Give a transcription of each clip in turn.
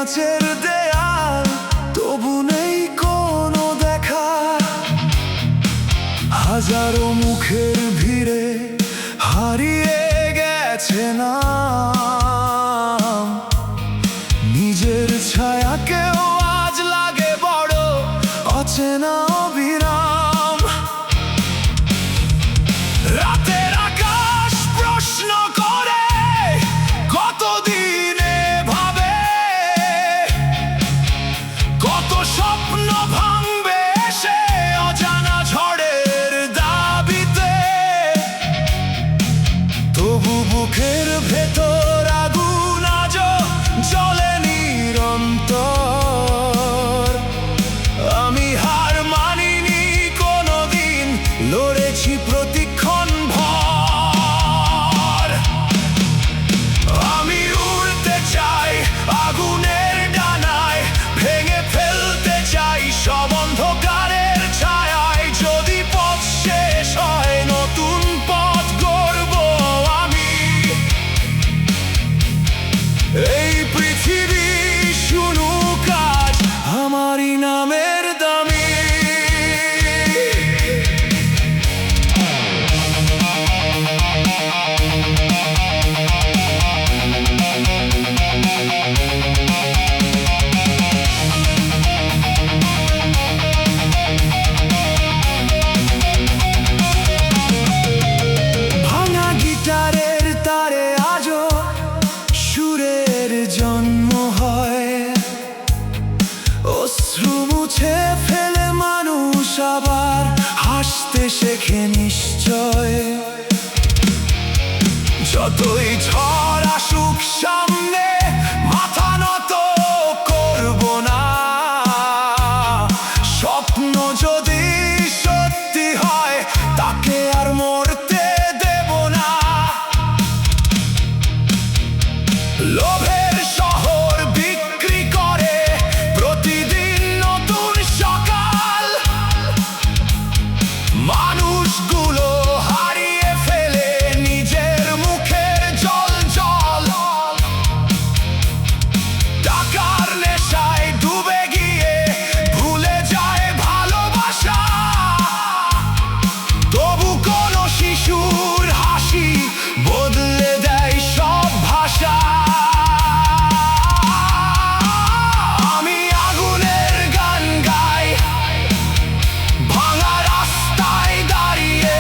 কাঁচের দেয়াল, তবু নেই কোনো দেখা। হাজারো মুখের ভিড়ে হারিয়ে গেছে নাম। নিজের ছায়াকেও আজ লাগে বড় অচেনা অবিরাম। রাতের আকাশ প্রশ্ন করে কতদিনে ভাবে, কত স্বপ্ন ভাঙবে সে অজানা ঝড়ের দাবিতে। তবু বুকের ভেতর আগুন আজও জ্বলে নিরন্তর। আমি হার মানিনি কোনোদিন, লড়েছি প্রতিক্ষণ ভর। আমি উড়তে চাই আগুনের ডানায়, ভেঙে ফেলতে চাই সব অন্ধকারের ছায়ায়। যদি পথ শেষ হয়, নতুন পথ গড়ব আমি। এই পৃথিবী শুনুক আজ আমারই নামের দামি। ভাঙা গিটারের তারে আজও সুরের জন্ম হয়। অশ্রু মুছে ফেলে মানুষ আবার হাসতে শেখে নিশ্চয়। যতই ঝড় আসুক সামনে, মাথা নত করব না। স্বপ্ন যদি সত্যি হয়, তাকে আর মরতে দেব না। লোভের শহর বিক্রি করে প্রতিদিন নতুন সকাল। মানুষগুলো হারিয়ে ফেলে নিজের মুখের জল জল। টাকার নেশায় ডুবে গিয়ে ভুলে যায় ভালোবাসা। তবু কোনো শিশুর হাসি বদলে দেয় সব ভাষা। আমি আগুনের গান গাই ভাঙা রাস্তায় দাঁড়িয়ে।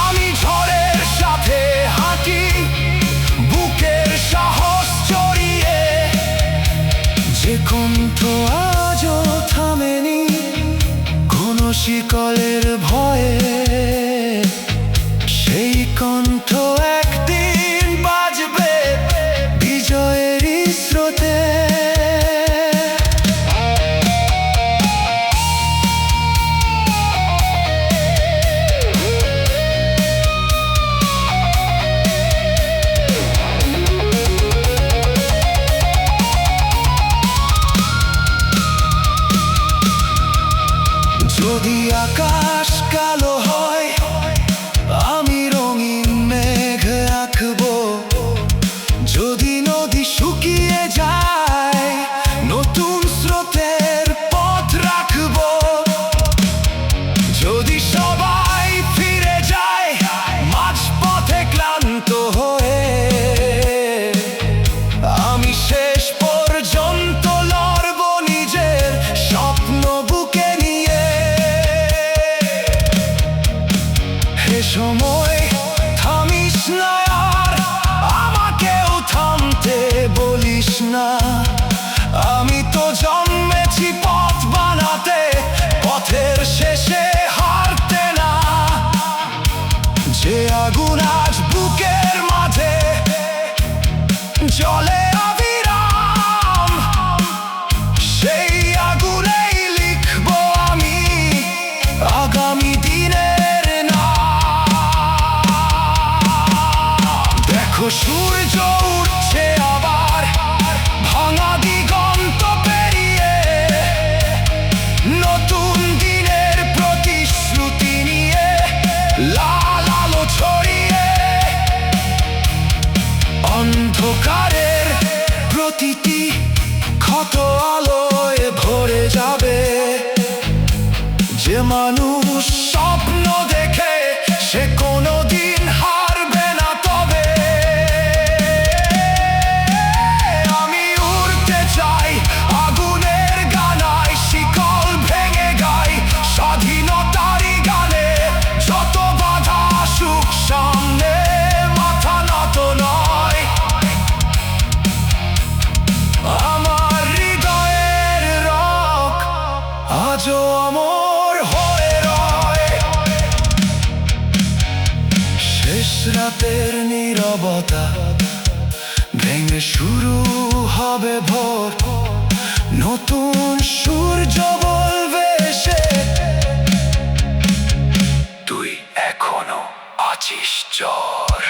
আমি ঝড়ের সাথে হাঁটি বুকের সাহস চড়িয়ে। যে কণ্ঠ আজও থামেনি কোনো শিকলের ভয়ে, সেই কণ্ঠ একদিন বাজবে বিজয়েরই স্রোতে। যদি আকাশ কালো হয়, আমি রঙিন মেঘ আঁকবো। যদি নদী শুকিয়ে যায়, নতুন স্রোতের পথ রাখবো। যদি সবাই ফিরে যায় মাঝপথে ক্লান্ত হয়ে, আমি শেষ পর্যন্ত লড়ব নিজের স্বপ্ন বুকে নিয়ে। হে সময় থামিস না আর, আমাকেও থামতে বলিস না। আমি তো জন্মেছি পথ বানাতে, পথের শেষে হারতে না। যে আগুন আজ বুকের মাঝে জ্বলে অবিরাম, সেই আগুনেই লিখব আমি আগামী দিনের নাম। দেখো সূর্য উঠছে আবার ভাঙা দিগন্ত পেরিয়ে। নতুন দিনের প্রতি প্রতিটি ক্ষত আলোয় ভরে যাবে। যে মানুষ স্বপ্ন দেখে সে কোনোদিন হারবে না। তবে আমি উড়তে চাই আগুনের গানায়, শিকল ভেঙে গাই স্বাধীনতারই গানে। যত বাধা আসুক সামনে, মাথা নত নয়। আমার হৃদয়ের রক আজও অমর হয়ে রয়। শেষ রাতের নীরবতা ভেঙে শুরু হবে ভোর। নতুন সূর্য বলবে এসে, তুই এখনো আছিস জ্বর।